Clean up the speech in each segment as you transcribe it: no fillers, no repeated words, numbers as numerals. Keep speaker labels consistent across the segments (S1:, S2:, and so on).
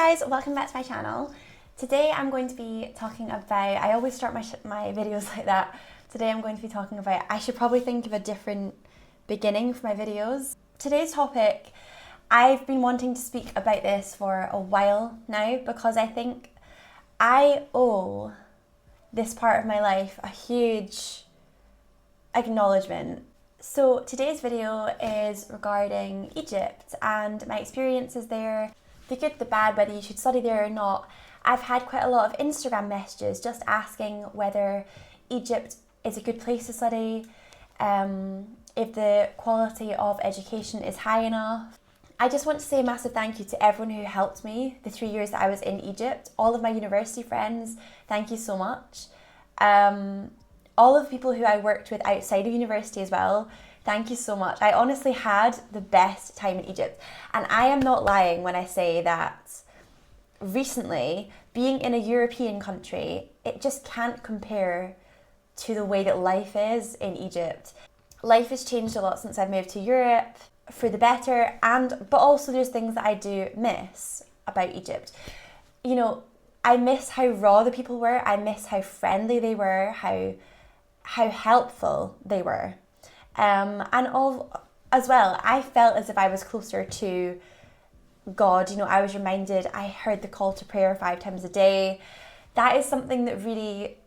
S1: guys, welcome back to my channel. Today I'm going to be talking about, I always start my videos like that. Today I'm going to be talking about, I should probably think of a different beginning for my videos. Today's topic, I've been wanting to speak about this for a while now because I think I owe this part of my life a huge acknowledgement. So today's video is regarding Egypt and my experiences there, the good, the bad, whether you should study there or not. I've had quite a lot of Instagram messages just asking whether Egypt is a good place to study, if the quality of education is high enough. I just want to say a massive thank you to everyone who helped me the 3 years that I was in Egypt. All of my university friends, thank you so much. All of the people who I worked with outside of university as well, thank you so much. I honestly had the best time in Egypt. And I am not lying when I say that recently, being in a European country, it just can't compare to the way that life is in Egypt. Life has changed a lot since I've moved to Europe, for the better, but also there's things that I do miss about Egypt. You know, I miss how raw the people were, I miss how friendly they were, how helpful they were. And all as well, I felt as if I was closer to God. You know, I was reminded, I heard the call to prayer 5 times a day. That is something that really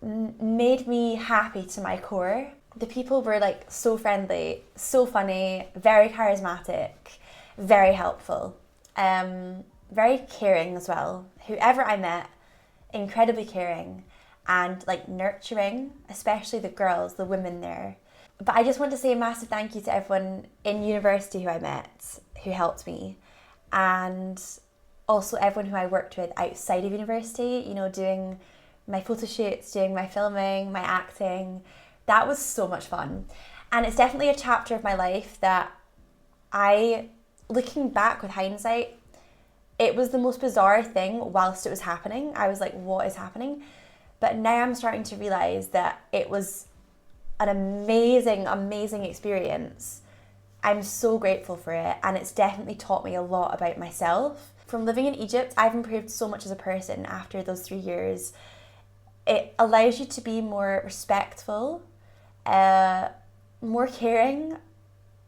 S1: made me happy to my core. The people were like so friendly, so funny, very charismatic, very helpful, very caring as well. Whoever I met, incredibly caring and like nurturing, especially the girls, the women there. But I just want to say a massive thank you to everyone in university who I met, who helped me, and also everyone who I worked with outside of university, you know, doing my photo shoots, doing my filming, my acting. That was so much fun. And it's definitely a chapter of my life that looking back with hindsight, it was the most bizarre thing whilst it was happening. I was like, what is happening? But now I'm starting to realise that it was an amazing, amazing experience. I'm so grateful for it, and it's definitely taught me a lot about myself. From living in Egypt, I've improved so much as a person after those 3 years. It allows you to be more respectful, more caring,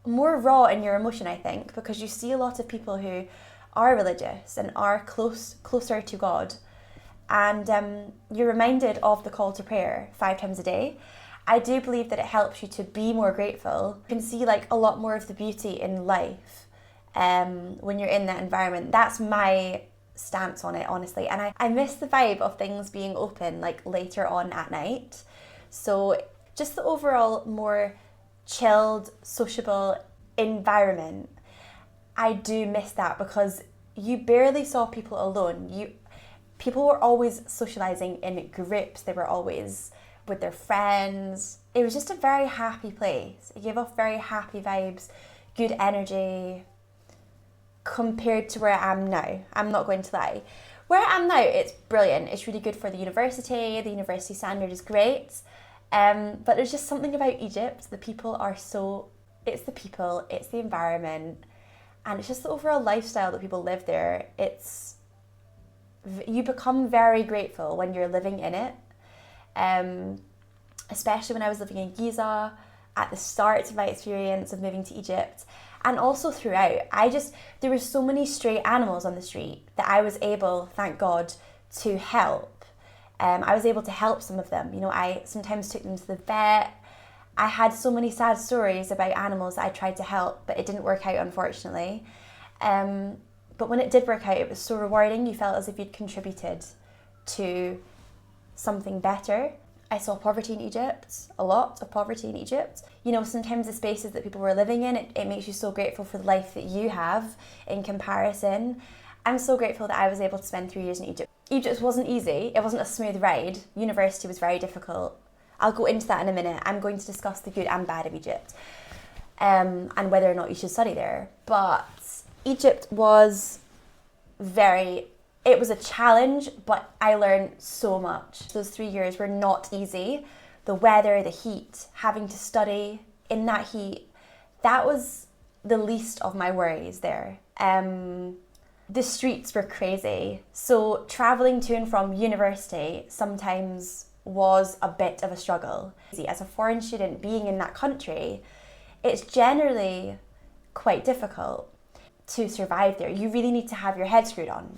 S1: more raw in your emotion, I think, because you see a lot of people who are religious and are closer to God. And you're reminded of the call to prayer 5 times a day. I do believe that it helps you to be more grateful. You can see like a lot more of the beauty in life when you're in that environment. That's my stance on it, honestly. And I miss the vibe of things being open like later on at night. So just the overall more chilled, sociable environment. I do miss that because you barely saw people alone. People were always socializing in groups. They were always with their friends. It was just a very happy place. It gave off very happy vibes, good energy, compared to where I am now. I'm not going to lie. Where I am now, it's brilliant. It's really good for the university. The university standard is great. But there's just something about Egypt. The people are it's the people, it's the environment, and it's just the overall lifestyle that people live there. You become very grateful when you're living in it. Especially when I was living in GIZA at the start of my experience of moving to Egypt, and also throughout. There were so many stray animals on the street that I was able, thank God, to help. I was able to help some of them. You know, I sometimes took them to the vet. I had so many sad stories about animals that I tried to help, but it didn't work out, unfortunately. But when it did work out, it was so rewarding. You felt as if you'd contributed to something better. I saw poverty in Egypt, a lot of poverty in Egypt. You know, sometimes the spaces that people were living in, it makes you so grateful for the life that you have in comparison. I'm so grateful that I was able to spend 3 years in Egypt. Egypt wasn't easy, it wasn't a smooth ride. University was very difficult. I'll go into that in a minute. I'm going to discuss the good and bad of Egypt, and whether or not you should study there. But Egypt was it was a challenge, but I learned so much. Those 3 years were not easy. The weather, the heat, having to study in that heat, that was the least of my worries there. The streets were crazy. So traveling to and from university sometimes was a bit of a struggle. As a foreign student being in that country, it's generally quite difficult to survive there. You really need to have your head screwed on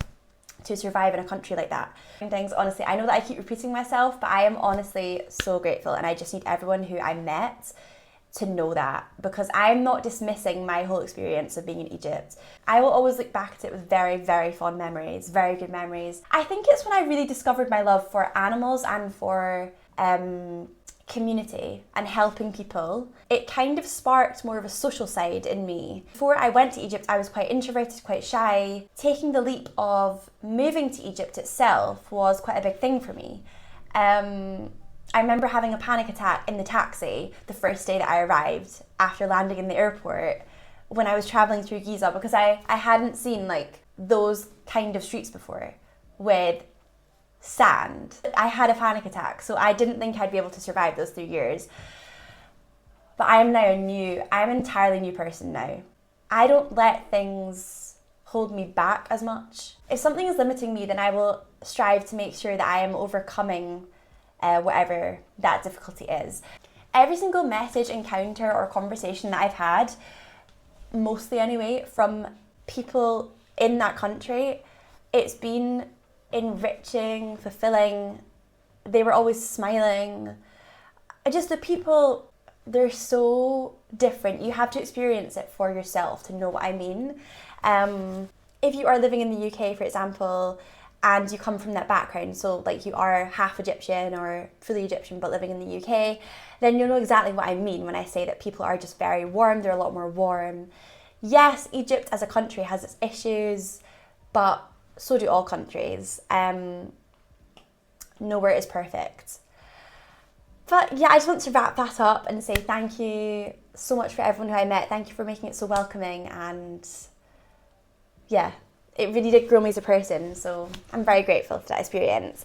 S1: to survive in a country like that. Things, honestly, I know that I keep repeating myself, but I am honestly so grateful, and I just need everyone who I met to know that, because I'm not dismissing my whole experience of being in Egypt. I will always look back at it with very, very fond memories, very good memories. I think it's when I really discovered my love for animals and for community and helping people. It kind of sparked more of a social side in me. Before I went to Egypt, I was quite introverted, quite shy. Taking the leap of moving to Egypt itself was quite a big thing for me. I remember having a panic attack in the taxi the first day that I arrived after landing in the airport when I was traveling through GIZA, because I hadn't seen like those kind of streets before with sand. I had a panic attack, so I didn't think I'd be able to survive those 3 years. But I am now I'm an entirely new person now. I don't let things hold me back as much. If something is limiting me, then I will strive to make sure that I am overcoming whatever that difficulty is. Every single message, encounter or conversation that I've had, mostly anyway, from people in that country, it's been enriching, fulfilling. They were always smiling. Just the people, they're so different. You have to experience it for yourself to know what I mean. If you are living in the UK, for example, and you come from that background, so like you are half Egyptian or fully Egyptian but living in the UK, then you'll know exactly what I mean when I say that people are just very warm. They're a lot more warm. Yes, Egypt as a country has its issues, but so do all countries. Nowhere is perfect. But yeah, I just want to wrap that up and say thank you so much for everyone who I met. Thank you for making it so welcoming, and yeah, it really did grow me as a person, so I'm very grateful for that experience.